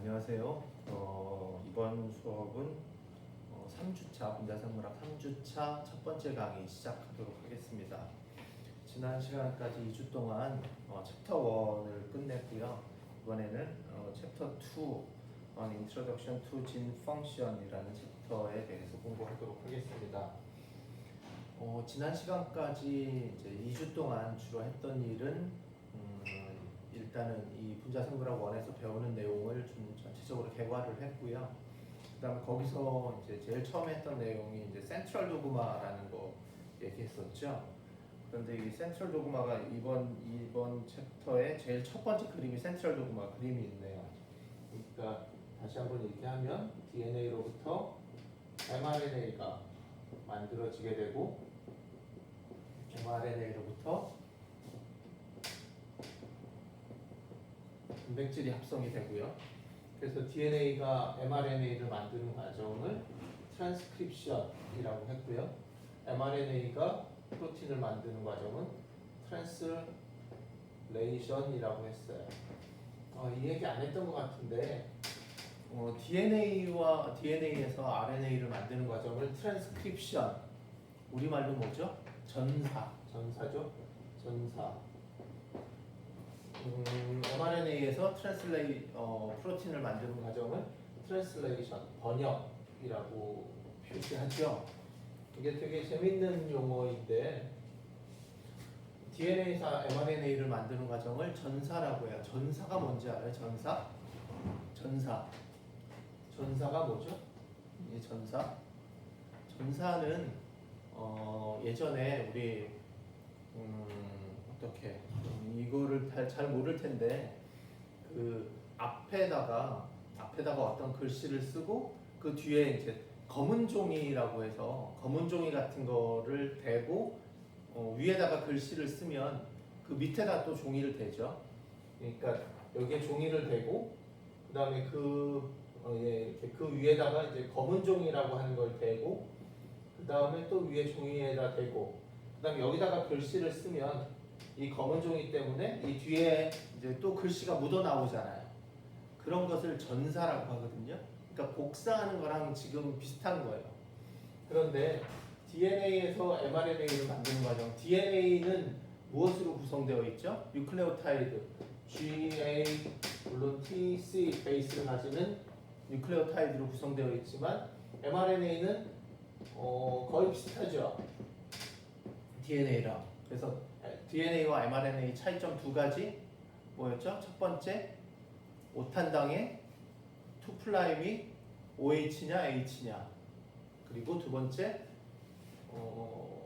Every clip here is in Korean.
안녕하세요. 이번 수업은 3주차 분자생물학 3주차 첫 번째 강의 시작하도록 하겠습니다. 지난 시간까지 2주 동안 챕터 1을 끝냈고요. 이번에는 챕터 2 Introduction to Gene Function이라는 챕터에 대해서 공부하도록 하겠습니다. 지난 시간까지 이제 2주 동안 주로 했던 일은 일단은 이 분자생물학 1에서 배우는 내용을 좀 전체적으로 개괄을 했고요. 그다음에 거기서 이제 제일 처음 했던 내용이 이제 센트럴 도그마라는 거 얘기했었죠. 그런데 이 센트럴 도그마가 이번 챕터의 제일 첫 번째 그림이 센트럴 도그마 그림이 있네요. 그러니까 다시 한번 얘기하면 DNA로부터 mRNA가 만들어지게 되고 mRNA로부터 단백질이 합성이 되고요. 그래서 DNA가 mRNA를 만드는 과정을 트랜스크립션이라고 했고요. mRNA가 프로틴을 만드는 과정은 트랜슬레이션이라고 했어요. 이 얘기 안 했던 것 같은데 DNA에서 RNA를 만드는 과정을 트랜스크립션, 우리말로 뭐죠? 전사죠? 전사. mRNA에서 프로틴을 만드는 과정을 트랜슬레이션, 번역이라고 표시하죠. 이게 되게 재밌는 용어인데 DNA에서 mRNA를 만드는 과정을 전사라고 해요. 전사가 뭔지 알아요? 전사가 뭐죠? 이 전사는 예전에 우리 어떻게 이거를 잘 모를 텐데 그 앞에다가 어떤 글씨를 쓰고 그 뒤에 이제 검은 종이라고 해서 검은 종이 같은 거를 대고 위에다가 글씨를 쓰면 그 밑에다 또 종이를 대죠. 그러니까 여기에 종이를 대고 그다음에 이렇게 그 위에다가 이제 검은 종이라고 하는 걸 대고 그다음에 또 위에 종이에다 대고 그다음에 여기다가 글씨를 쓰면 이 검은 종이 때문에 이 뒤에 이제 또 글씨가 묻어 나오잖아요. 그런 것을 전사라고 하거든요. 그러니까 복사하는 거랑 지금 비슷한 거예요. 그런데 DNA에서 mRNA를 만드는 과정, DNA는 무엇으로 구성되어 있죠? 뉴클레오타이드, GA, 물론 TC 베이스를 가지는 뉴클레오타이드로 구성되어 있지만 mRNA는 거의 비슷하죠. DNA랑. 그래서 DNA와 mRNA 차이점 두 가지 뭐였죠? 첫 번째 5탄당에 2'이 OH냐 H냐, 그리고 두 번째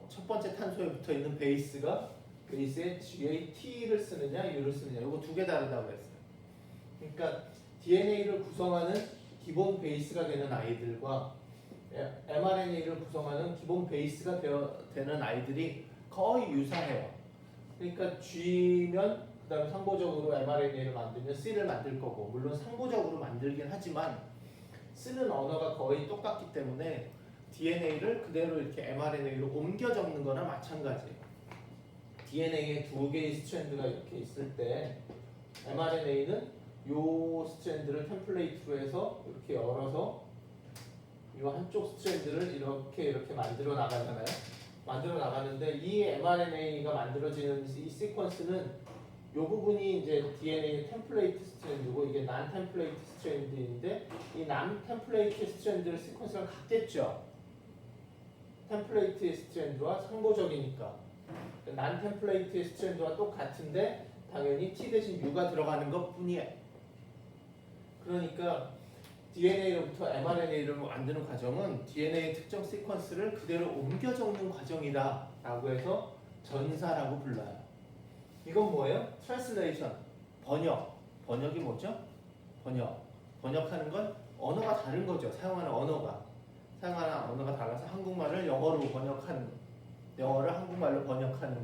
첫 번째 탄소에 붙어 있는 베이스에 GAT를 쓰느냐 U를 쓰느냐, 이거 두 개 다르다고 했어요. 그러니까 DNA를 구성하는 기본 베이스가 되는 아이들과 mRNA를 구성하는 기본 베이스가 되는 아이들이 거의 유사해요. 그러니까 G면 그 다음에 상보적으로 mRNA를 만들면 C를 만들 거고, 물론 상보적으로 만들긴 하지만 쓰는 언어가 거의 똑같기 때문에 DNA를 그대로 이렇게 mRNA로 옮겨 적는 거나 마찬가지예요. DNA에 두 개의 스트랜드가 이렇게 있을 때 mRNA는 요 스트랜드를 템플레이트로 해서 이렇게 열어서 이 한쪽 스트랜드를 이렇게 만들어 나가잖아요. 만들어 나가는데 이 mRNA가 만들어지는 이 시퀀스는 이 부분이 이제 DNA 템플레이트 스트랜드고 이게 난 템플레이트 스트랜드인데 이 난 템플레이트 스트랜드를 시퀀스랑 같겠죠. 템플레이트 스트랜드와 상보적이니까 난 템플레이트 스트랜드와 똑같은데 당연히 T 대신 U가 들어가는 것 뿐이에요. 그러니까 DNA로부터 mRNA를 만드는 과정은 DNA 특정 시퀀스를 그대로 옮겨 적는 과정이다 라고 해서 전사라고 불러요. 이건 뭐예요? Translation, 번역이 뭐죠? 번역하는 건 언어가 다른 거죠. 사용하는 언어가 달라서 한국말을 영어를 한국말로 번역하는.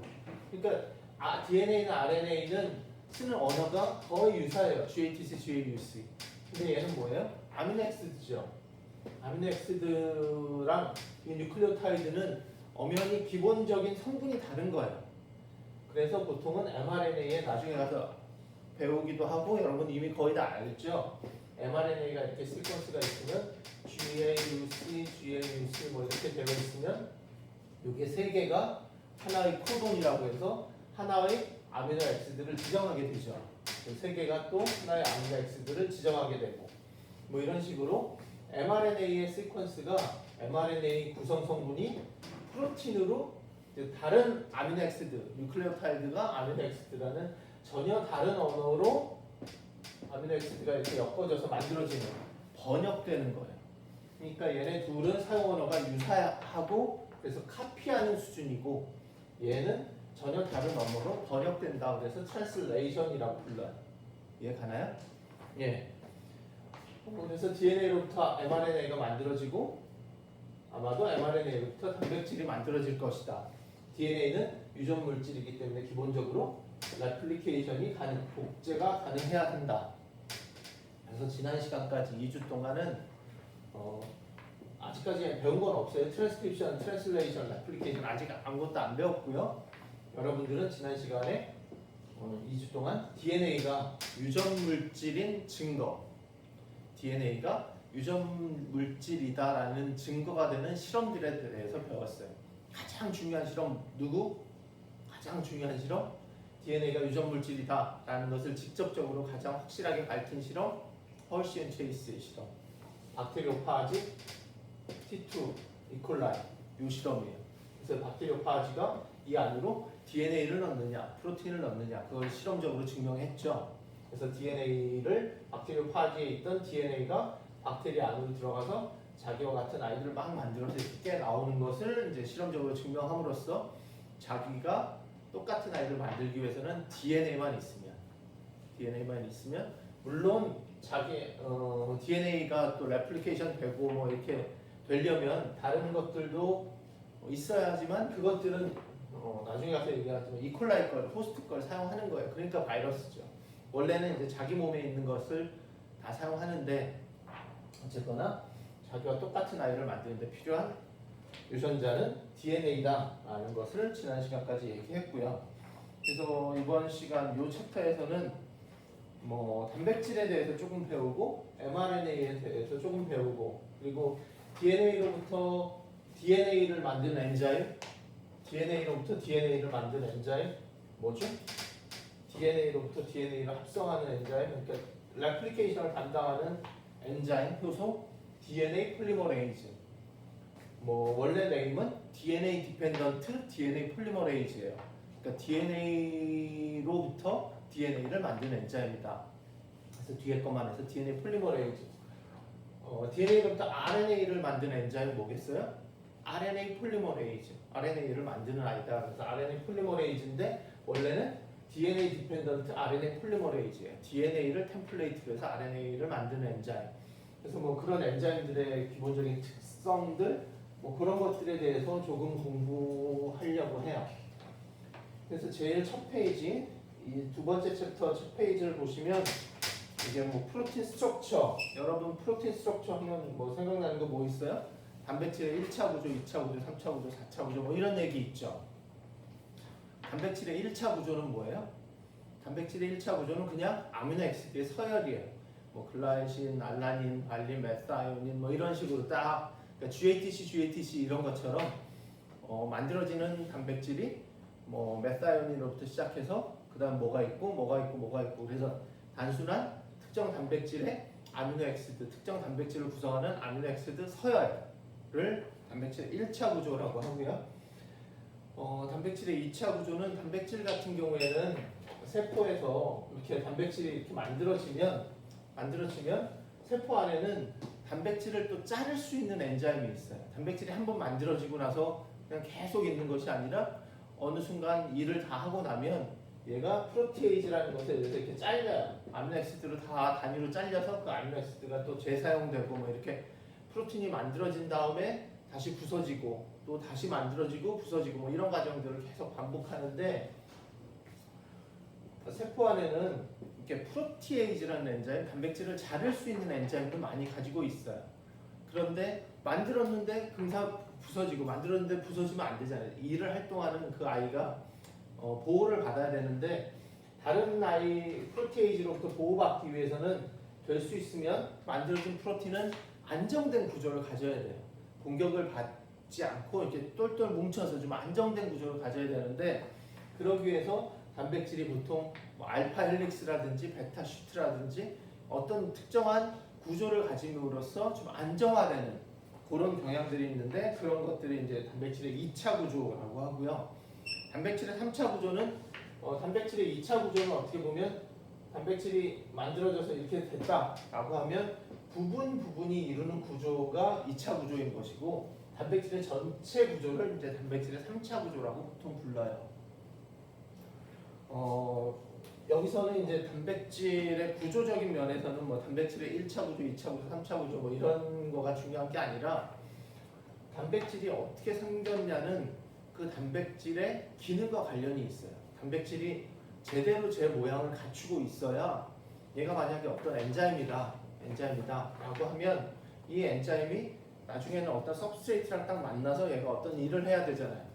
그러니까 DNA나 RNA는 쓰는 언어가 거의 유사해요. GATC, GAUC. 근데 얘는 뭐예요? 아미노액시드죠. 아미노액시드랑 이 뉴클레오타이드는 엄연히 기본적인 성분이 다른 거예요. 그래서 보통은 mRNA에 나중에 가서 배우기도 하고 여러분 이미 거의 다 알죠. mRNA가 이렇게 시퀀스가 있으면 GAUC, GAUC 뭐 이렇게 되어 있으면 이게 세 개가 하나의 코돈이라고 해서 하나의 아미노 액시드를 지정하게 되죠. 세 개가 또 하나의 아미노 액시드를 지정하게 되고 뭐 이런 식으로 mRNA의 시퀀스가 mRNA 구성 성분이 프로틴으로 다른 아미노 액시드, 뉴클레오타이드가 아미노 액시드라는 전혀 다른 언어로 아미노 액시드가 이렇게 엮어져서 만들어지는 번역되는 거예요. 그러니까 얘네 둘은 사용 언어가 유사하고 그래서 카피하는 수준이고 얘는 전혀 다른 언어로 번역된다 그래서 트랜슬레이션이라고 불러요. 이해 가나요? 예. 그래서 DNA로부터 mRNA가 만들어지고 아마도 mRNA로부터 단백질이 만들어질 것이다. DNA는 유전 물질이기 때문에 기본적으로 레플리케이션이 복제가 가능해야 한다. 그래서 지난 시간까지 2주 동안은 아직까지 배운 건 없어요. 트랜스크립션, 트랜슬레이션, 레플리케이션 아직 아무것도 안 배웠고요. 여러분들은 지난 시간에 2주 동안 DNA가 유전 물질인 증거, DNA가 유전 물질이다라는 증거가 되는 실험들에 대해서 배웠어요. 가장 중요한 실험 누구? 가장 중요한 실험? DNA가 유전 물질이다라는 것을 직접적으로 가장 확실하게 밝힌 실험, 헐시 앤 체이스의 실험. 박테리오파지, T2, 이콜라이 이 실험이에요. 그래서 박테리오파지가 이 안으로 DNA를 넣느냐, 프로틴을 넣느냐 그걸 실험적으로 증명했죠. 그래서 DNA를 박테리오파지에 있던 DNA가 박테리아 안으로 들어가서 자기와 같은 아이들을 막 만들어서 이렇게 나오는 것을 이제 실험적으로 증명함으로써 자기가 똑같은 아이를 만들기 위해서는 DNA만 있으면 물론 자기 DNA가 또 레플리케이션 되고 뭐 이렇게 되려면 다른 것들도 있어야지만 그것들은 나중에 가서 얘기하지만 이콜라이 걸, 호스트 걸 사용하는 거예요. 그러니까 바이러스죠. 원래는 이제 자기 몸에 있는 것을 다 사용하는데 어쨌거나 자기와 똑같은 아이를 만드는데 필요한 유전자는 DNA다라는 것을 지난 시간까지 얘기했고요. 그래서 이번 시간 이 챕터에서는 뭐 단백질에 대해서 조금 배우고 mRNA에 대해서 조금 배우고 그리고 DNA로부터 DNA를 만드는 엔자임, DNA로부터 DNA를 만드는 엔자임 뭐죠? DNA로부터 DNA를 합성하는 엔자임, 그러니까 레플리케이션을 담당하는 엔자임 효소 DNA 폴리머레이즈. 뭐 원래 네임은 DNA 디펜던트 DNA 폴리머레이즈예요. 그러니까 DNA로부터 DNA를 만드는 엔자임이다. 그래서 뒤에 것만 해서 DNA 폴리머레이즈. DNA로부터 RNA를 만드는 엔자임은 뭐겠어요? RNA 폴리머레이즈. RNA를 만드는 아이다. 그래서 RNA 폴리머레이즈인데 원래는 DNA 디펜던트 RNA 폴리머레이즈예요. DNA를 템플레이트로 해서 RNA를 만드는 엔자임. 그래서 뭐 그런 엔자임들의 기본적인 특성들 뭐 그런 것들에 대해서 조금 공부하려고 해요. 그래서 제일 첫 페이지, 이 두 번째 챕터 첫 페이지를 보시면 이게 뭐 프로틴 스트럭처, 여러분 프로틴 스트럭처 하면 뭐 생각나는 거 뭐 있어요? 단백질의 1차 구조, 2차 구조, 3차 구조, 4차 구조 뭐 이런 얘기 있죠. 단백질의 1차 구조는 뭐예요? 단백질의 1차 구조는 그냥 아미노 액시드의 서열이에요. 뭐 글라이신, 알라닌, 발린, 메사이오닌 뭐 이런 식으로 딱 그러니까 GATC 이런 것처럼 만들어지는 단백질이 뭐 메사이오닌으로부터 시작해서 그다음 뭐가 있고 그래서 단순한 특정 단백질의 아미노 액시드, 특정 단백질을 구성하는 아미노 액시드 서열을 단백질 1차 구조라고 하고요. 단백질의 2차 구조는 단백질 같은 경우에는 세포에서 이렇게 단백질이 이렇게 만들어지면 세포 안에는 단백질을 또 자를 수 있는 엔자임이 있어요. 단백질이 한번 만들어지고 나서 그냥 계속 있는 것이 아니라 어느 순간 일을 다 하고 나면 얘가 프로티에이즈라는 것에 의해서 이렇게 잘려요. 아미노액시드로 다 단위로 잘려서 그 아미노액시드가 또 재사용되고 뭐 이렇게 프로틴이 만들어진 다음에 다시 부서지고 또 다시 만들어지고 부서지고 뭐 이런 과정들을 계속 반복하는데 세포 안에는 이렇게 프로티에이즈라는 엔자임, 단백질을 자를 수 있는 엔자임도 많이 가지고 있어요. 그런데 만들었는데 금방 부서지고 만들었는데 부서지면 안 되잖아요. 일을 활동하는 그 아이가 보호를 받아야 되는데 다른 아이 프로티에이즈로부터 보호받기 위해서는 될 수 있으면 만들어진 프로틴은 안정된 구조를 가져야 돼요. 공격을 받지 않고 이렇게 똘똘 뭉쳐서 좀 안정된 구조를 가져야 되는데 그러기 위해서 단백질이 보통 뭐 알파 헬릭스라든지 베타 슈트라든지 어떤 특정한 구조를 가짐으로써 좀 안정화되는 그런 경향들이 있는데 그런 것들이 이제 단백질의 2차 구조라고 하고요. 단백질의 3차 구조는 단백질의 2차 구조는 어떻게 보면 단백질이 만들어져서 이렇게 됐다라고 하면 부분이 이루는 구조가 2차 구조인 것이고 단백질의 전체 구조를 이제 단백질의 3차 구조라고 보통 불러요. 여기서는 이제 단백질의 구조적인 면에서는 뭐 단백질의 1차 구조, 2차 구조, 3차 구조 뭐 이런 거가 중요한 게 아니라 단백질이 어떻게 생겼냐는 그 단백질의 기능과 관련이 있어요. 단백질이 제대로 제 모양을 갖추고 있어야 얘가 만약에 어떤 엔자임이다라고 하면 이 엔자임이 나중에는 어떤 서브스트레이트랑 딱 만나서 얘가 어떤 일을 해야 되잖아요.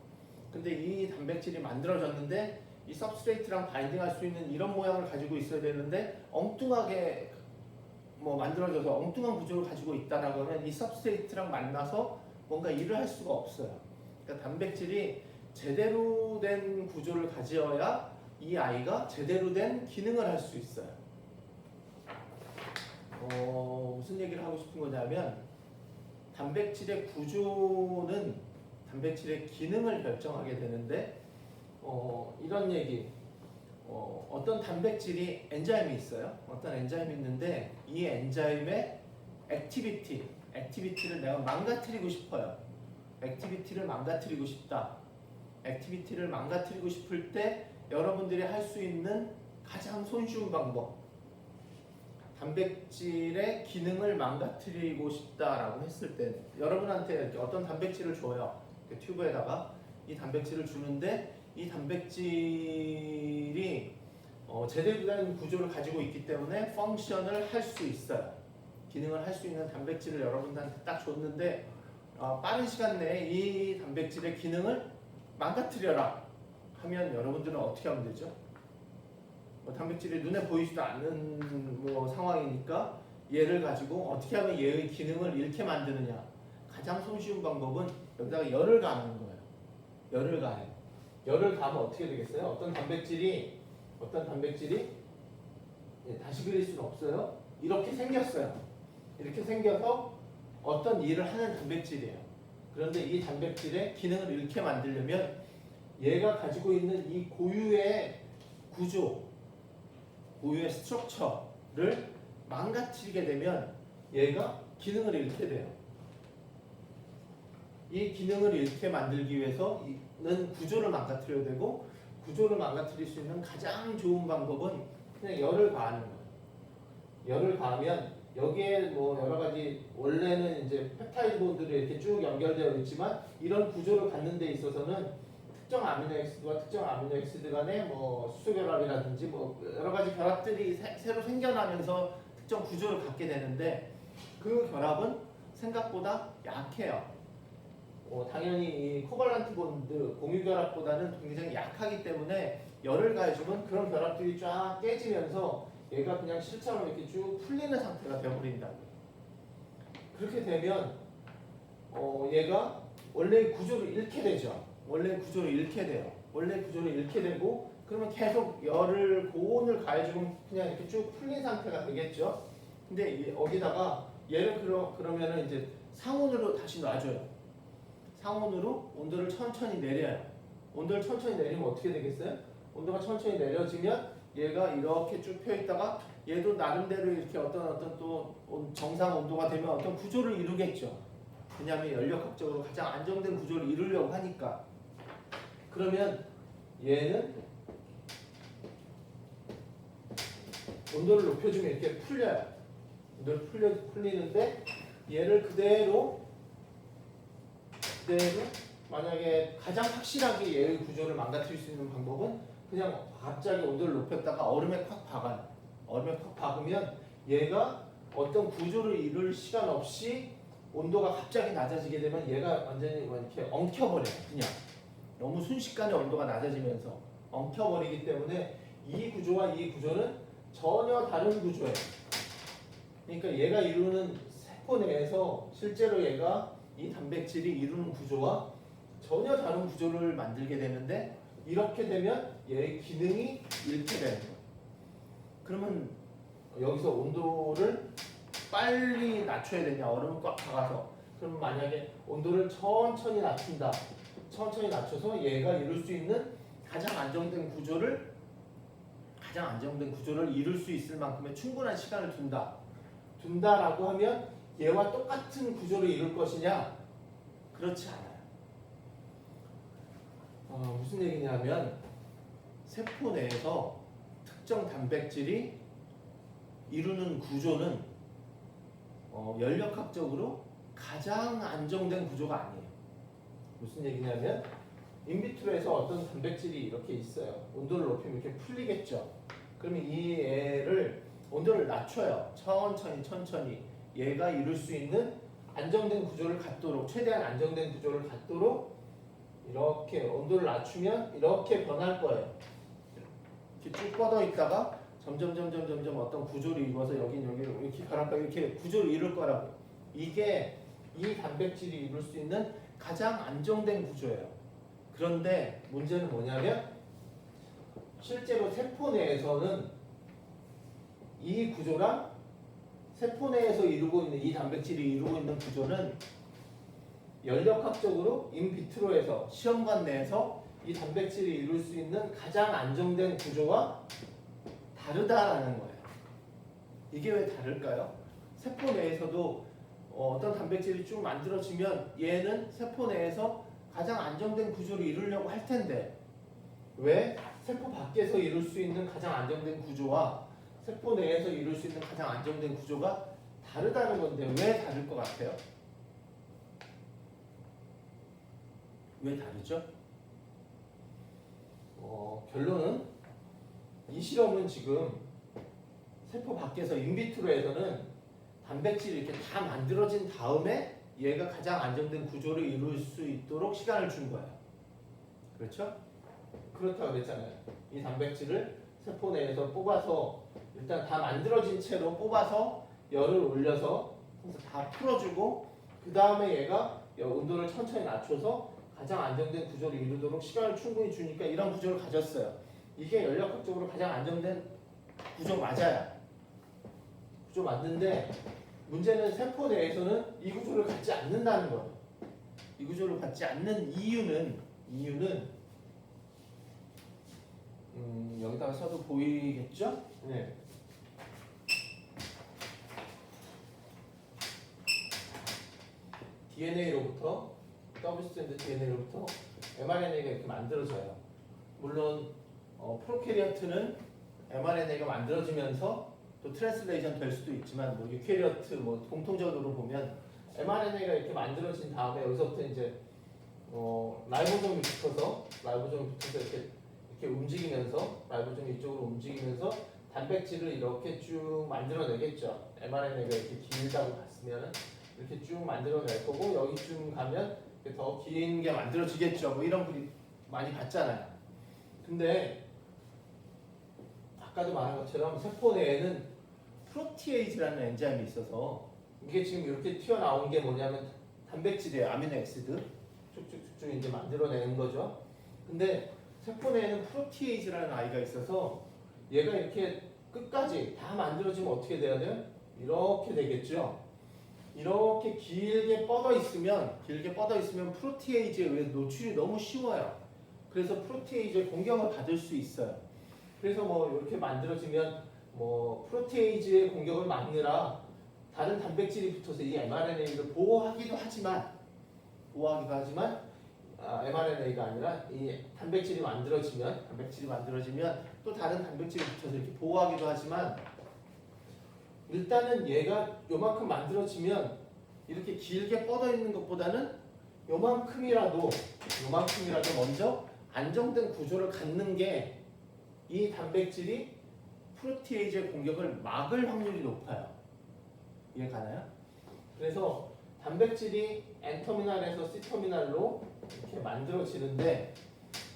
근데 이 단백질이 만들어졌는데 이 서브스트레이트랑 바인딩할 수 있는 이런 모양을 가지고 있어야 되는데 엉뚱하게 뭐 만들어져서 엉뚱한 구조를 가지고 있다라고 하면 이 서브스트레이트랑 만나서 뭔가 일을 할 수가 없어요. 그러니까 단백질이 제대로 된 구조를 가져야 이 아이가 제대로 된 기능을 할 수 있어요. 무슨 얘기를 하고 싶은 거냐면 단백질의 구조는 단백질의 기능을 결정하게 되는데 이런 얘기 어떤 단백질이 엔자임이 있어요. 어떤 엔자임이 있는데 이 엔자임의 액티비티를 내가 망가뜨리고 싶어요. 액티비티를 망가뜨리고 싶다. 액티비티를 망가뜨리고 싶을 때 여러분들이 할 수 있는 가장 손쉬운 방법 단백질의 기능을 망가뜨리고 싶다라고 했을 때 여러분한테 이렇게 어떤 단백질을 줘요. 튜브에다가 이 단백질을 주는데 이 단백질이 제대로 된 구조를 가지고 있기 때문에 펑션을 할 수 있어요. 기능을 할 수 있는 단백질을 여러분들한테 딱 줬는데 빠른 시간 내에 이 단백질의 기능을 망가뜨려라 하면 여러분들은 어떻게 하면 되죠? 단백질이 눈에 보이지도 않는 상황이니까 얘를 가지고 어떻게 하면 얘의 기능을 잃게 만드느냐 가장 손쉬운 방법은 여기다가 열을 가하는 거예요. 열을 가해요. 열을 가하면 어떻게 되겠어요? 어떤 단백질이 다시 그릴 수는 없어요. 이렇게 생겼어요. 이렇게 생겨서 어떤 일을 하는 단백질이에요. 그런데 이 단백질의 기능을 잃게 만들려면 얘가 가지고 있는 이 고유의 구조, 고유의 스트럭처를 망가뜨리게 되면 얘가 기능을 잃게 돼요. 이 기능을 잃게 만들기 위해서는 구조를 망가뜨려야 되고 구조를 망가뜨릴 수 있는 가장 좋은 방법은 그냥 열을 가하는 거예요. 열을 가하면 여기에 뭐 여러 가지 원래는 이제 펩타이드 본드들이 이렇게 쭉 연결되어 있지만 이런 구조를 갖는 데 있어서는 특정 아미노액시드와 특정 아미노액시드 간의 뭐 수소 결합이라든지 뭐 여러 가지 결합들이 새로 생겨나면서 특정 구조를 갖게 되는데 그 결합은 생각보다 약해요. 당연히 이 코발란트 본드 공유 결합보다는 굉장히 약하기 때문에 열을 가해주면 그런 결합들이 쫙 깨지면서 얘가 그냥 실처럼 이렇게 쭉 풀리는 상태가 되어버린다. 그렇게 되면 얘가 원래의 구조를 잃게 되죠. 원래 구조를 잃게 돼요. 원래 구조를 잃게 되고 그러면 계속 열을 고온을 가해주면 그냥 이렇게 쭉 풀린 상태가 되겠죠. 근데 여기다가 얘를 그러면은 이제 상온으로 다시 놔줘요. 상온으로 온도를 천천히 내려요. 온도를 천천히 내리면 어떻게 되겠어요? 온도가 천천히 내려지면 얘가 이렇게 쭉 펴 있다가 얘도 나름대로 이렇게 어떤 또 정상 온도가 되면 어떤 구조를 이루겠죠. 왜냐하면 연력학적으로 가장 안정된 구조를 이루려고 하니까. 그러면 얘는 온도를 높여주면 이렇게 풀려요. 온도를 풀리는데 얘를 그대로 만약에 가장 확실하게 얘의 구조를 망가뜨릴 수 있는 방법은 그냥 갑자기 온도를 높였다가 얼음에 콱 박아요. 얼음에 콱 박으면 얘가 어떤 구조를 이룰 시간 없이 온도가 갑자기 낮아지게 되면 얘가 완전히 이렇게 엉켜버려요. 그냥 너무 순식간에 온도가 낮아지면서 엉켜버리기 때문에 이 구조와 이 구조는 전혀 다른 구조예요. 그러니까 얘가 이루는 세포 내에서 실제로 얘가 이 단백질이 이루는 구조와 전혀 다른 구조를 만들게 되는데 이렇게 되면 얘의 기능이 잃게 되는 거예요. 그러면 여기서 온도를 빨리 낮춰야 되냐? 얼음을 꽉 박아서. 그럼 만약에 온도를 천천히 낮춘다. 천천히 낮춰서 얘가 이룰 수 있는 가장 안정된 구조를 이룰 수 있을 만큼의 충분한 시간을 둔다라고 하면 얘와 똑같은 구조를 이룰 것이냐? 그렇지 않아요. 무슨 얘기냐면 세포 내에서 특정 단백질이 이루는 구조는 연력학적으로 가장 안정된 구조가 아니에요. 무슨 얘기냐면 인비트로에서 어떤 단백질이 이렇게 있어요. 온도를 높이면 이렇게 풀리겠죠. 그러면 이 애를 온도를 낮춰요. 천천히 얘가 이룰 수 있는 안정된 구조를 갖도록, 최대한 안정된 구조를 갖도록 이렇게 온도를 낮추면 이렇게 변할 거예요. 이렇게 쭉 뻗어 있다가 점점 어떤 구조를 이루어서 여기 이렇게 변할까, 이렇게 구조를 이룰 거라고. 이게 이 단백질이 이룰 수 있는 가장 안정된 구조예요. 그런데 문제는 뭐냐면 실제로 세포 내에서는 이 구조랑 세포 내에서 이루고 있는 이 단백질이 이루고 있는 구조는 연력학적으로 인비트로에서 시험관 내에서 이 단백질이 이룰 수 있는 가장 안정된 구조와 다르다라는 거예요. 이게 왜 다를까요? 세포 내에서도 어떤 단백질이 쭉 만들어지면 얘는 세포 내에서 가장 안정된 구조를 이루려고 할 텐데 왜 세포 밖에서 이룰 수 있는 가장 안정된 구조와 세포 내에서 이룰 수 있는 가장 안정된 구조가 다르다는 건데 왜 다를 것 같아요? 왜 다르죠? 결론은 이 실험은 지금 세포 밖에서 인비트로에서는 단백질이 이렇게 다 만들어진 다음에 얘가 가장 안정된 구조를 이룰 수 있도록 시간을 준 거예요. 그렇죠? 그렇다고 그랬잖아요. 이 단백질을 세포 내에서 뽑아서 일단 다 만들어진 채로 뽑아서 열을 올려서 다 풀어주고 그 다음에 얘가 온도를 천천히 낮춰서 가장 안정된 구조를 이루도록 시간을 충분히 주니까 이런 구조를 가졌어요. 이게 연력학적으로 가장 안정된 구조 맞아요. 구조 맞는데 문제는 세포 내에서는 이 구조를 갖지 않는다는 거예요. 이 구조를 갖지 않는 이유는 여기다가 써도 보이겠죠? 네. DNA로부터 더블 스트랜드 DNA로부터 mRNA가 이렇게 만들어져요. 물론 프로캐리어트는 mRNA가 만들어지면서 또 트랜슬레이션 될 수도 있지만 뭐 유캐리어트 뭐 공통적으로 보면 mRNA가 이렇게 만들어진 다음에 여기서부터 이제 라이보솜이 붙어서 이렇게 움직이면서 라이보솜이 이쪽으로 움직이면서 단백질을 이렇게 쭉 만들어내겠죠. mRNA가 이렇게 길다고 봤으면 이렇게 쭉 만들어낼 거고 여기쯤 가면 더 긴 게 만들어지겠죠. 뭐 이런 분이 많이 봤잖아요. 근데 아까도 말한 것처럼 세포 내에는 프로티에이즈라는 엔자임이 있어서 이게 지금 이렇게 튀어나온 게 뭐냐면 단백질이에요. 아미노액시드 쭉쭉쭉쭉 이제 만들어내는 거죠. 근데 세포 내에는 프로티에이즈라는 아이가 있어서 얘가 이렇게 끝까지 다 만들어지면 어떻게 돼야 돼요? 이렇게 되겠죠. 이렇게 길게 뻗어 있으면 프로티에이즈에 의해 노출이 너무 쉬워요. 그래서 프로티에이즈의 공격을 받을 수 있어요. 그래서 뭐 이렇게 만들어지면 뭐 프로티에이즈의 공격을 막느라 다른 단백질이 붙어서 이 mRNA를 보호하기도 하지만 mRNA가 아니라 이 단백질이 만들어지면 또 다른 단백질이 붙어서 이렇게 보호하기도 하지만 일단은 얘가 요만큼 만들어지면 이렇게 길게 뻗어 있는 것보다는 요만큼이라도 먼저 안정된 구조를 갖는 게 이 단백질이 프로티에이즈의 공격을 막을 확률이 높아요. 이해 가나요? 그래서 단백질이 N터미널에서 C터미널로 이렇게 만들어지는데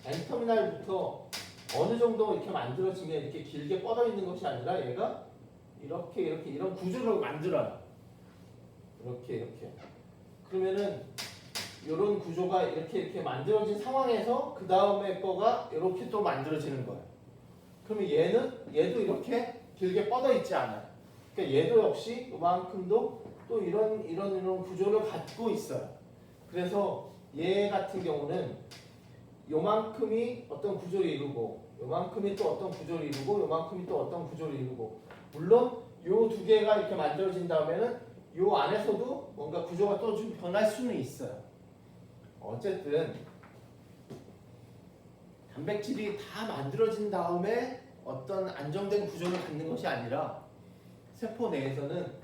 N터미널부터 어느 정도 이렇게 만들어지면 이렇게 길게 뻗어 있는 것이 아니라 얘가 이렇게 이런 구조를 만들어요. 이렇게 그러면은 이런 구조가 이렇게 만들어진 상황에서 그 다음에 거가 이렇게 또 만들어지는 거예요. 그러면 얘도 이렇게 길게 뻗어 있지 않아요. 그러니까 얘도 역시 이만큼도 또 이런 구조를 갖고 있어요. 그래서 얘 같은 경우는 요만큼이 어떤 구조를 이루고 요만큼이 또 어떤 구조를 이루고 요만큼이 또 어떤 구조를 이루고, 물론 요 두 개가 이렇게 만들어진 다음에는 요 안에서도 뭔가 구조가 또 좀 변할 수는 있어요. 어쨌든 단백질이 다 만들어진 다음에 어떤 안정된 구조를 갖는 것이 아니라 세포 내에서는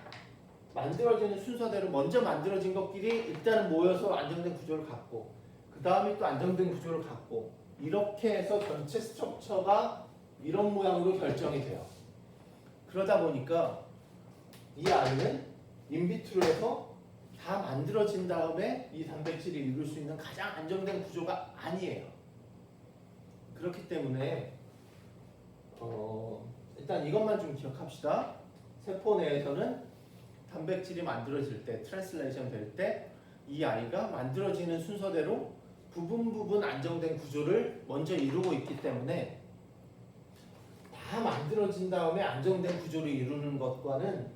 만들어지는 순서대로 먼저 만들어진 것끼리 일단은 모여서 안정된 구조를 갖고 그 다음에 또 안정된 구조를 갖고 이렇게 해서 전체 스트럭처가 이런 모양으로 결정이 돼요. 그러다 보니까 이 아이는 인비트로에서 다 만들어진 다음에 이 단백질이 이룰 수 있는 가장 안정된 구조가 아니에요. 그렇기 때문에 일단 이것만 좀 기억합시다. 세포 내에서는 단백질이 만들어질 때, 트랜슬레이션 될 때 이 아이가 만들어지는 순서대로 부분 안정된 구조를 먼저 이루고 있기 때문에 다 만들어진 다음에 안정된 구조를 이루는 것과는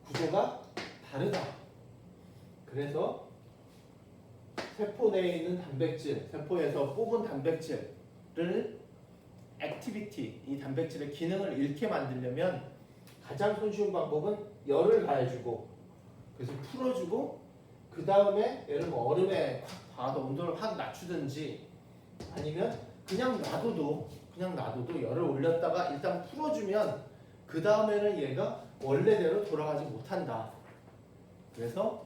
구조가 다르다. 그래서 세포 내에 있는 단백질, 세포에서 뽑은 단백질을 액티비티, 이 단백질의 기능을 잃게 만들려면 가장 손쉬운 방법은 열을 가해주고 그래서 풀어주고 그 다음에 예를 들면 얼음에 확 봐서 온도를 확 낮추든지 아니면 그냥 놔둬도 열을 올렸다가 일단 풀어주면 그 다음에는 얘가 원래대로 돌아가지 못한다. 그래서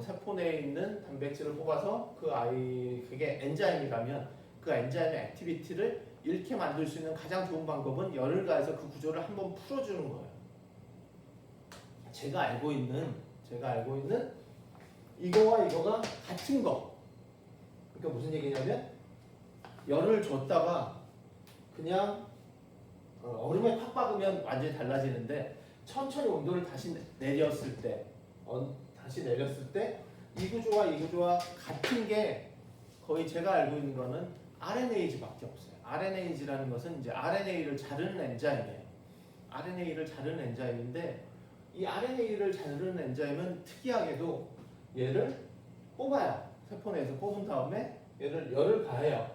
세포 내에 있는 단백질을 뽑아서 그게 엔자임이라면 그 엔자임의 액티비티를 잃게 만들 수 있는 가장 좋은 방법은 열을 가해서 그 구조를 한번 풀어주는 거예요. 제가 알고 있는 이거와 이거가 같은 거. 그러니까 무슨 얘기냐면 열을 줬다가 그냥 얼음에 팍 박으면 완전히 달라지는데 천천히 온도를 다시 내렸을 때 이 구조와 이 구조와 같은 게 거의 제가 알고 있는 거는 RNA제밖에 없어요. RNA제라는 것은 이제 RNA를 자르는 엔자임이에요. RNA를 자르는 엔자임인데 이 RNA를 자르는 엔자임은 특이하게도 얘를 뽑아요. 세포 내에서 뽑은 다음에 얘를 열을 가해요.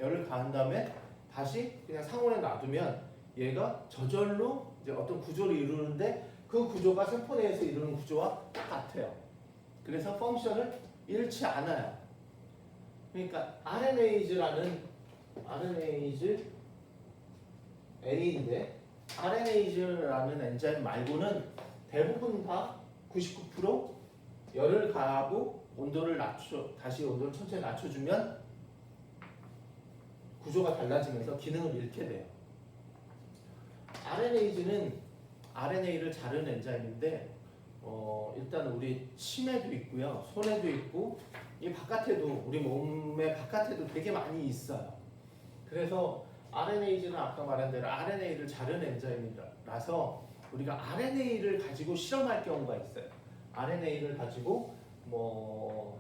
열을 가한 다음에 다시 그냥 상온에 놔두면 얘가 저절로 이제 어떤 구조를 이루는데 그 구조가 세포 내에서 이루는 구조와 똑같아요. 그래서 펑션을 잃지 않아요. 그러니까 RNA제라는 A인데 RNA제라는 엔자임 말고는 대부분 다 99% 열을 가하고 다시 온도를 천천히 낮춰주면 구조가 달라지면서 기능을 잃게 돼요. RNA제는 RNA를 자르는 엔자임인데 일단 우리 침에도 있고요, 손에도 있고 이 바깥에도 우리 몸의 바깥에도 되게 많이 있어요. 그래서 RNA제는 아까 말한 대로 RNA를 자르는 엔자임이라서 우리가 RNA를 가지고 실험할 경우가 있어요. RNA를 가지고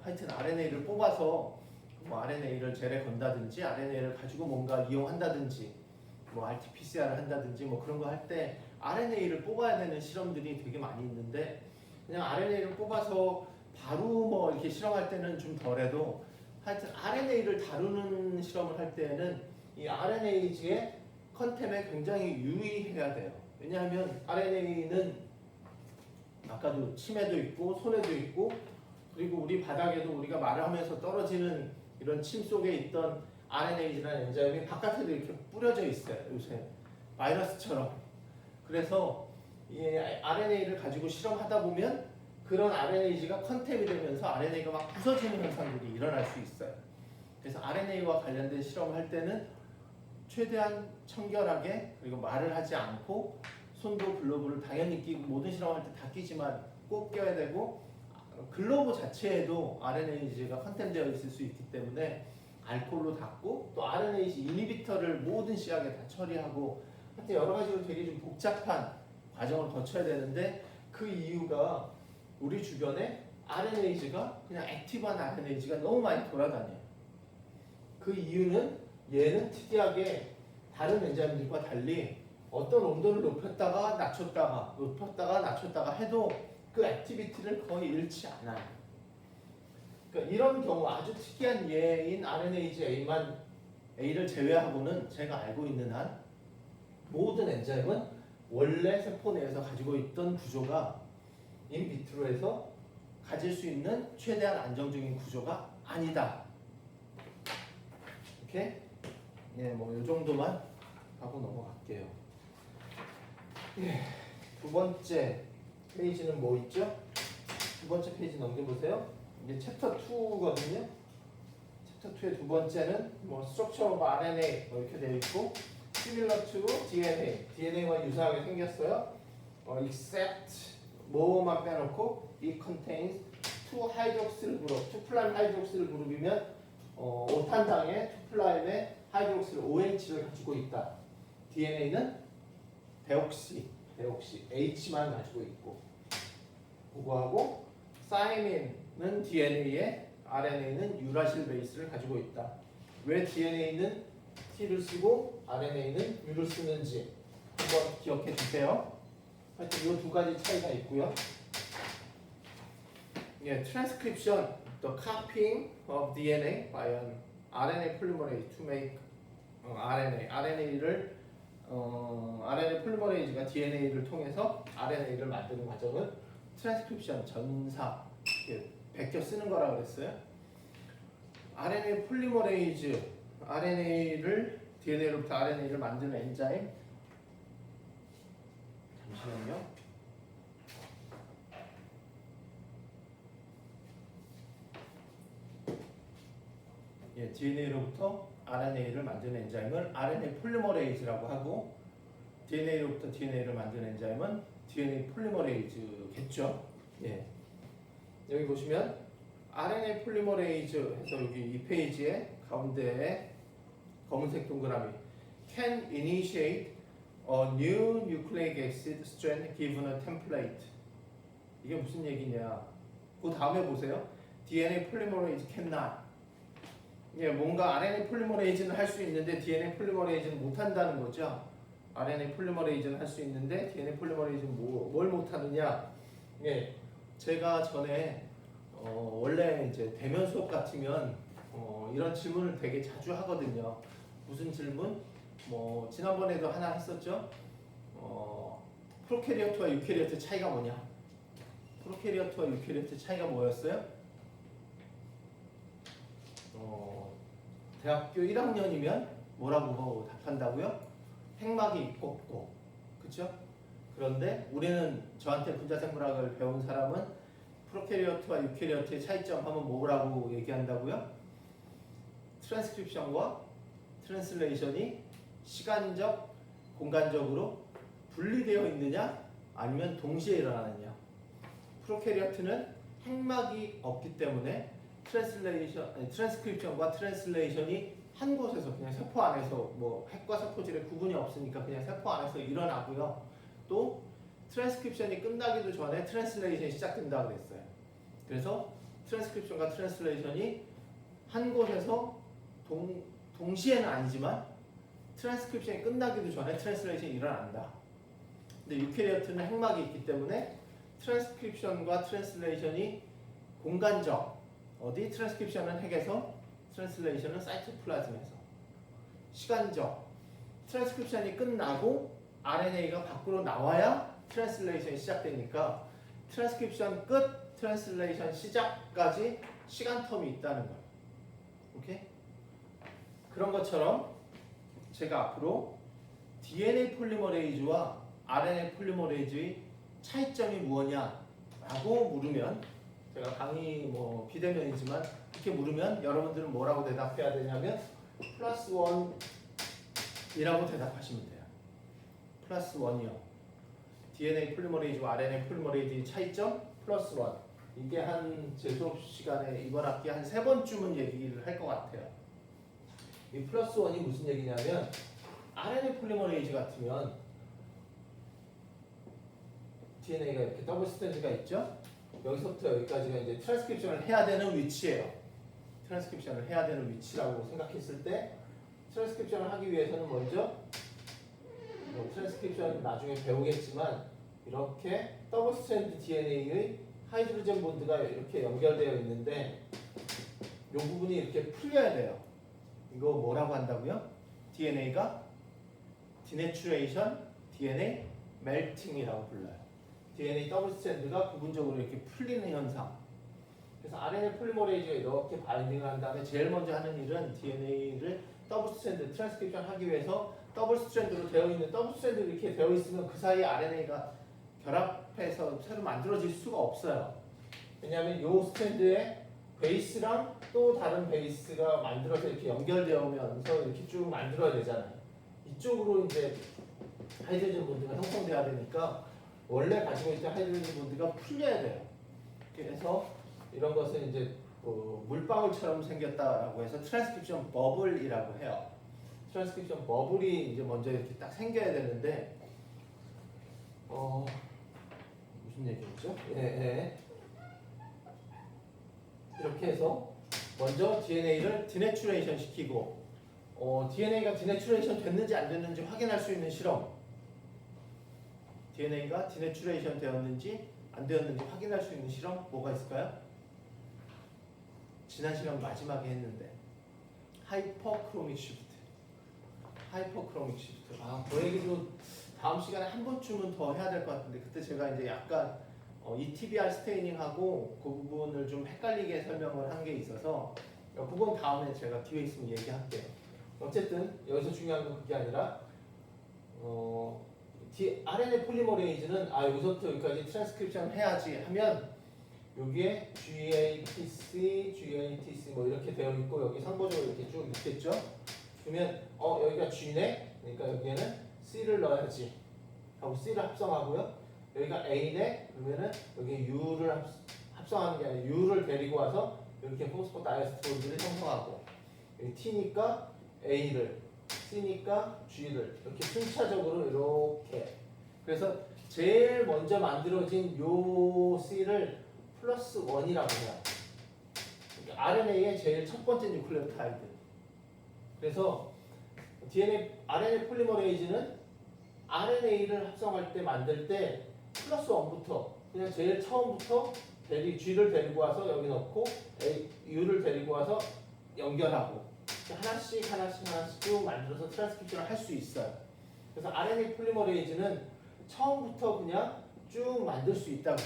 하여튼 RNA를 뽑아서 RNA를 젤에 건다든지 RNA를 가지고 뭔가 이용한다든지 RT-PCR을 한다든지 그런 거 할 때 RNA를 뽑아야 되는 실험들이 되게 많이 있는데 그냥 RNA를 뽑아서 바로 이렇게 실험할 때는 좀 덜해도 하여튼 RNA를 다루는 실험을 할 때에는 이 RNA지의 컨템에 굉장히 유의해야 돼요. 왜냐하면 RNA는 아까도 침에도 있고 손에도 있고 그리고 우리 바닥에도 우리가 말을 하면서 떨어지는 이런 침 속에 있던 RNA라는 엔자임이 바깥에도 이렇게 뿌려져 있어요. 요새 바이러스처럼. 그래서 이 RNA를 가지고 실험하다 보면 그런 RNA가 컨템이 되면서 RNA가 막 부서지는 현상들이 일어날 수 있어요. 그래서 RNA와 관련된 실험을 할 때는 최대한 청결하게 그리고 말을 하지 않고 손도 글로브를 당연히 끼고 모든 실험할 때 다 끼지만 꼭 껴야 되고 글로브 자체에도 RNA가 컨템되어 있을 수 있기 때문에 알코올로 닦고 또 RNA 이니비터를 모든 시약에 다 처리하고 하여튼 여러 가지로 되게 좀 복잡한 과정을 거쳐야 되는데 그 이유가 우리 주변에 RNA가 그냥 액티브한 RNA가 너무 많이 돌아다녀요. 그 이유는 얘는 특이하게 다른 엔자임들과 달리 어떤 온도를 높였다가 낮췄다가 해도 그 액티비티를 거의 잃지 않아요. 그러니까 이런 경우 아주 특이한 예인 RNase A를 제외하고는 제가 알고 있는 한 모든 엔자임은 원래 세포 내에서 가지고 있던 구조가 인비트로에서 가질 수 있는 최대한 안정적인 구조가 아니다. 오케이? 예, 뭐 이 정도만 하고 넘어갈게요. 예, 두 번째 페이지는 뭐 있죠? 두 번째 페이지 넘겨보세요. 이게 챕터 2거든요. 챕터 2의 두 번째는 뭐 structure of RNA 뭐 이렇게 되어 있고 similar to DNA, DNA와 유사하게 생겼어요. except 뭐만 빼놓고 it contains 2-hydroxyl 그룹, 2' 하이드록실 그룹이면 5탄당에 2'의 하이드록실 OH를 가지고 있다. DNA는 데옥시 H만 가지고 있고, 그거하고 사이민은 DNA에 RNA는 유라실 베이스를 가지고 있다. 왜 DNA는 T를 쓰고 RNA는 U를 쓰는지 한번 기억해 주세요. 하여튼 이 두 가지 차이가 있고요. 예, transcription, the copying of DNA by an RNA polymerase to make RNA를 RNA 폴리머레이즈가 DNA를 통해서 RNA를 만드는 과정은 트랜스크립션, 전사, 베껴 쓰는 거라고 그랬어요. RNA 폴리머레이즈, DNA로부터 RNA를 만드는 엔자임. 잠시만요. 예, DNA로부터 RNA를 만드는 엔자임을 RNA 폴리머레이즈라고 하고, DNA로부터 DNA를 만드는 엔자임은 DNA 폴리머레이즈겠죠. 예. 여기 보시면 RNA 폴리머레이즈 해서 여기 이 페이지에 가운데에 검은색 동그라미 can initiate a new nucleic acid strand given a template. 이게 무슨 얘기냐? 그 다음에 보세요. DNA polymerase cannot. 예, 뭔가 RNA 폴리머레이즈는 할 수 있는데 DNA 폴리머레이즈는 못 한다는 거죠. RNA 폴리머레이즈는 할 수 있는데 DNA 폴리머레이즈는 뭘 못 하느냐? 예, 제가 전에 원래 이제 대면 수업 같으면 이런 질문을 되게 자주 하거든요. 무슨 질문? 뭐 지난번에도 하나 했었죠. 프로캐리어트와 유캐리어트 차이가 뭐냐? 프로캐리어트와 유캐리어트 차이가 뭐였어요? 대학교 1학년이면 뭐라고 답한다고요? 핵막이 없고, 그렇죠? 그런데 우리는 저한테 분자생물학을 배운 사람은 프로캐리어트와 유캐리어트의 차이점 하면 뭐라고 얘기한다고요? 트랜스크립션과 트랜슬레이션이 시간적, 공간적으로 분리되어 있느냐 아니면 동시에 일어나느냐. 프로캐리어트는 핵막이 없기 때문에 트랜스크립션과 트랜슬레이션이 한 곳에서 그냥 세포 안에서 뭐 핵과 세포질의 구분이 없으니까 그냥 세포 안에서 일어나고요. 또 트랜스크립션이 끝나기도 전에 트랜슬레이션이 시작된다고 그랬어요. 그래서 트랜스크립션과 트랜슬레이션이 한 곳에서 동시에는 아니지만 트랜스크립션이 끝나기도 전에 트랜슬레이션이 일어난다. 근데 유캐리어트는 핵막이 있기 때문에 트랜스크립션과 트랜슬레이션이 공간적, 어디 트랜스크립션은 핵에서 트랜슬레이션은 사이토플라즘에서, 시간적, 트랜스크립션이 끝나고 RNA가 밖으로 나와야 트랜슬레이션이 시작되니까 트랜스크립션 끝, 트랜슬레이션 시작까지 시간 텀이 있다는 거예요. 오케이? 그런 것처럼 제가 앞으로 DNA 폴리머레이즈와 RNA 폴리머레이즈의 차이점이 무엇냐라고 물으면, 제가 강의 뭐 비대면이지만 이렇게 물으면 여러분들은 뭐라고 대답해야 되냐면 플러스 1이라고 대답하시면 돼요. 플러스 1이요. DNA 폴리머레이즈와 RNA 폴리머레이즈의 차이점 플러스 1. 이게 한 제 수업 시간에 이번 학기 한 3번쯤은 얘기를 할 것 같아요. 이 플러스 1이 무슨 얘기냐면 RNA 폴리머레이즈 같으면 DNA가 이렇게 더블 스트랜드가 있죠. 여기서부터 여기까지가 이제 트랜스크립션을 해야 되는 위치예요. 트랜스크립션을 해야 되는 위치라고 생각했을 때 트랜스크립션을 하기 위해서는 먼저 트랜스크립션 나중에 배우겠지만 이렇게 더블 스트랜드 DNA의 하이드로젠 본드가 이렇게 연결되어 있는데 이 부분이 이렇게 풀려야 돼요. 이거 뭐라고 한다고요? DNA가 디내추레이션, DNA 멜팅이라고 불러요. DNA 더블 스트랜드가 부분적으로 이렇게 풀리는 현상. 그래서 RNA 폴리머레이즈가 이렇게 바인딩을 한 다음에 제일 먼저 하는 일은 DNA를 더블 스트랜드 트랜스크립션 하기 위해서 더블 스트랜드로 되어 있는 더블 스트랜드 이렇게 되어 있으면 그 사이에 RNA가 결합해서 새로 만들어질 수가 없어요. 왜냐하면 이 스트랜드에 베이스랑 또 다른 베이스가 만들어서 이렇게 연결되어 오면서 이렇게 쭉 만들어야 되잖아요. 이쪽으로 이제 하이드로젠 본드가 형성돼야 되니까 원래 가지고 있던 하이드로젠 본드가 풀려야 돼요. 그래서 이런 것은 이제 물방울처럼 생겼다라고 해서 트랜스크립션 버블이라고 해요. 트랜스크립션 버블이 이제 먼저 이렇게 딱 생겨야 되는데 무슨 얘기였죠? 예. 이렇게 해서 먼저 DNA를 디내추레이션 시키고 DNA가 디내추레이션 됐는지 안 됐는지 확인할 수 있는 실험. DNA가 디내추레이션 되었는지 안 되었는지 확인할 수 있는 실험 뭐가 있을까요? 지난 시간 마지막에 했는데 하이퍼크로믹 시프트. 하이퍼크로믹 시프트. 그 얘기도 다음 시간에 한 번쯤은 더 해야 될 것 같은데 그때 제가 이제 약간 ETBR 스테이닝하고 그 부분을 좀 헷갈리게 설명을 한 게 있어서 그건 다음에 제가 기회 있으면 얘기할게요. 어쨌든 여기서 중요한 건 그게 아니라 RNA 폴리머레이즈는 여기서부터 여기까지 트랜스크립션 해야지 하면 여기에 GATC 뭐 이렇게 되어 있고 여기 상보적으로 이렇게 쭉 있겠죠. 그러면 여기가 G네, 그러니까 여기에는 C를 넣어야지 하고 C를 합성하고요. 여기가 A네, 그러면은 여기 U를 합성하는 게 아니라 U를 데리고 와서 이렇게 포스포 다이에스테르를 형성하고 여기 T니까 A를, C니까 G를 이렇게 순차적으로 이렇게. 그래서 제일 먼저 만들어진 요 C를 플러스 1이라고 해요. 그러니까 RNA의 제일 첫 번째 뉴클레오타이드. 그래서 RNA 폴리머레이즈는 RNA를 합성할 때 만들 때 플러스 1부터 그냥 제일 처음부터 G를 데리고 와서 여기 넣고 U를 데리고 와서 연결하고 하나씩 쭉 만들어서 트랜스크립션을 할 수 있어요. 그래서 RNA 폴리머레이즈는 처음부터 그냥 쭉 만들 수 있다고.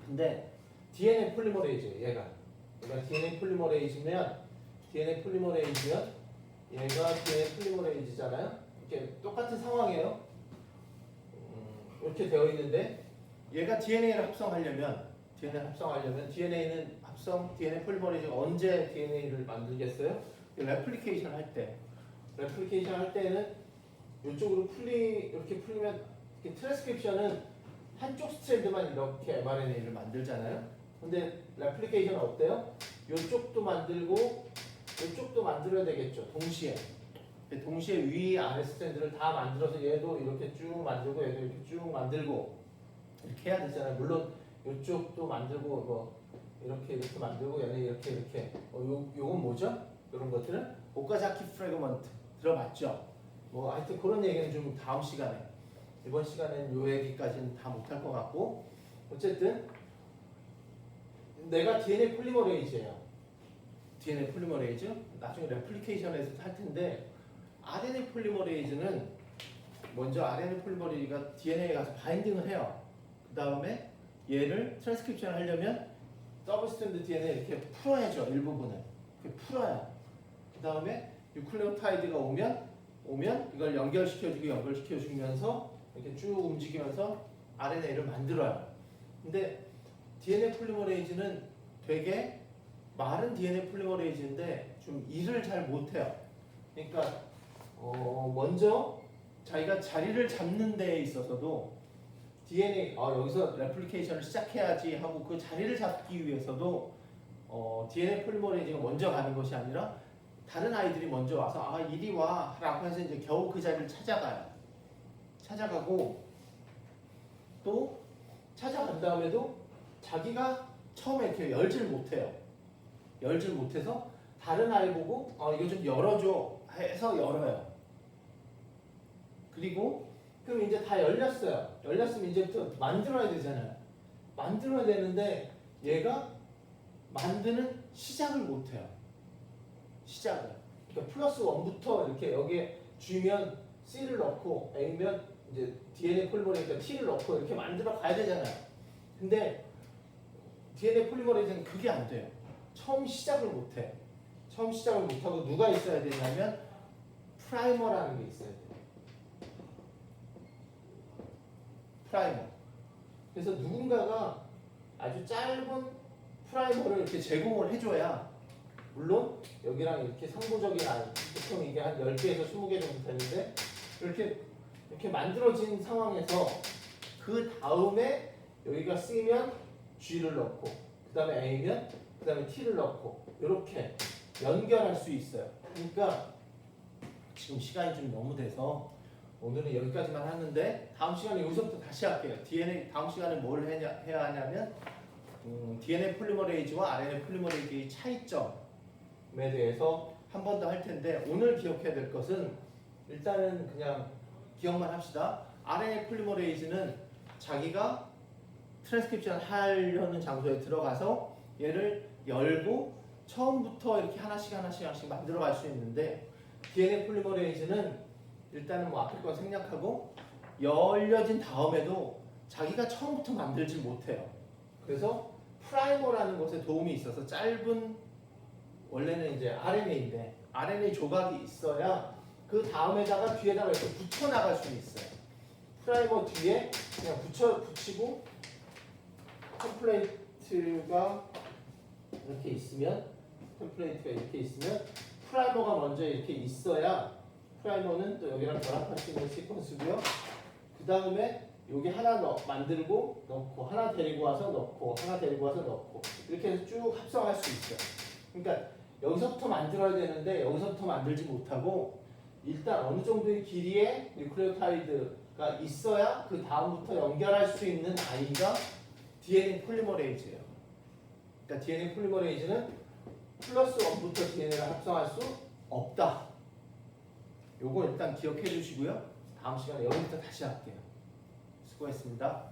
근데 DNA 폴리머레이즈 얘가 DNA 폴리머레이즈면 얘가 DNA 폴리머레이즈잖아요. 이렇게 똑같은 상황이에요. 이렇게 되어 있는데 얘가 DNA를 합성하려면 DNA는 DNA 폴리머레이즈가 언제 DNA를 만들겠어요? 레플리케이션 할 때. 레플리케이션 할 때는 이쪽으로 이렇게 풀리면 트랜스크립션은 한쪽 스트랜드만 이렇게 mRNA를 만들잖아요. 근데 레플리케이션은 어때요? 이쪽도 만들고 이쪽도 만들어야 되겠죠. 동시에 위 아래 스트랜드를 다 만들어서 얘도 이렇게 쭉 만들고 얘도 이렇게 쭉 만들고 이렇게 해야 되잖아요. 물론 이쪽도 만들고 이렇게 만들고 얘는 이렇게 요건 뭐죠? 이런 것들은 오카자키 프래그먼트 들어봤죠? 하여튼 그런 얘기는 좀 다음 시간에, 이번 시간에는 요 얘기까지는 다 못할 것 같고, 어쨌든 내가 DNA 폴리머레이즈예요. DNA 폴리머레이즈 나중에 레플리케이션에서 할 텐데 RNA 폴리머레이즈는 먼저 RNA 폴리머레이즈가 DNA에 가서 바인딩을 해요. 그 다음에 얘를 트랜스크립션 하려면 더블 스트랜드 DNA 이렇게 풀어야죠. 일부분을 이렇게 풀어야. 그 다음에 뉴클레오타이드가 오면 이걸 연결시켜주면서 이렇게 쭉 움직이면서 RNA를 만들어요. 근데 DNA 폴리머레이즈는 되게 마른 DNA 폴리머레이즈인데 좀 일을 잘 못해요. 그러니까 먼저 자기가 자리를 잡는 데에 있어서도 DNA 여기서 레플리케이션을 시작해야지 하고 그 자리를 잡기 위해서도 DNA 폴리머레이즈가 먼저 가는 것이 아니라 다른 아이들이 먼저 와서 이리 와 라고 해서 이제 겨우 그 자리를 찾아가고 또 찾아간 다음에도 자기가 처음에 이렇게 열질 못해요. 열질 못해서 다른 아이 보고 이거 좀 열어줘 해서 열어요. 그리고 그럼 이제 다 열렸어요. 열렸으면 이제부터 만들어야 되잖아요. 만들어야 되는데 얘가 만드는 시작을 못해요. 시작을. 그러니까 플러스 1부터 이렇게 여기에 G면 C를 넣고 A면 이제 DNA 폴리머레이즈가 T를 넣고 이렇게 만들어 가야 되잖아요. 근데 DNA 폴리머레이즈는 그게 안 돼요. 처음 시작을 못해. 처음 시작을 못하고 누가 있어야 되냐면 프라이머라는 게 있어야 돼요. 프라이머. 그래서 누군가가 아주 짧은 프라이머를 이렇게 제공을 해줘야, 물론 여기랑 이렇게 상부적인 아이, 보통 이게 한 10개에서 20개 정도 되는데 이렇게 만들어진 상황에서 그 다음에 여기가 C면 G를 넣고 그 다음에 A면 그 다음에 T를 넣고 이렇게 연결할 수 있어요. 그러니까 지금 시간이 좀 너무 돼서 오늘은 여기까지만 하는데 다음 시간에 여기서부터 다시 할게요. DNA 다음 시간에 뭘 해야 하냐면 DNA 폴리머레이즈와 RNA 폴리머레이즈의 차이점에 대해서 한 번 더 할 텐데, 오늘 기억해야 될 것은 일단은 그냥 기억만 합시다. RNA 폴리머레이즈는 자기가 트랜스크립션 하려는 장소에 들어가서 얘를 열고 처음부터 이렇게 하나씩 만들어 갈 수 있는데, DNA 폴리머레이즈는 일단은 뭐 앞에 거 생략하고 열려진 다음에도 자기가 처음부터 만들지 못해요. 그래서 프라이머라는 것에 도움이 있어서 짧은, 원래는 이제 RNA인데 RNA 조각이 있어야 그 다음에다가 뒤에다가 이렇게 붙여 나갈 수 있어요. 프라이머 뒤에 그냥 붙이고 템플레이트가 이렇게 있으면 프라이머가 먼저 이렇게 있어야, 프라이머는 또 여기랑 결합할 수 있는 시퀀스고요. 그 다음에 여기 하나 만들고 넣고, 하나 데리고 와서 넣고, 하나 데리고 와서 넣고, 이렇게 해서 쭉 합성할 수 있어요. 그러니까 여기서부터 만들어야 되는데 여기서부터 만들지 못하고 일단 어느 정도의 길이의 뉴클레오타이드가 있어야 그 다음부터 연결할 수 있는 아이가 DNA 폴리머레이즈예요. 그러니까 DNA 폴리머레이즈는 플러스 1부터 DNA를 합성할 수 없다. 요거 일단 기억해 주시고요. 다음 시간에 여기부터 다시 할게요. 수고했습니다.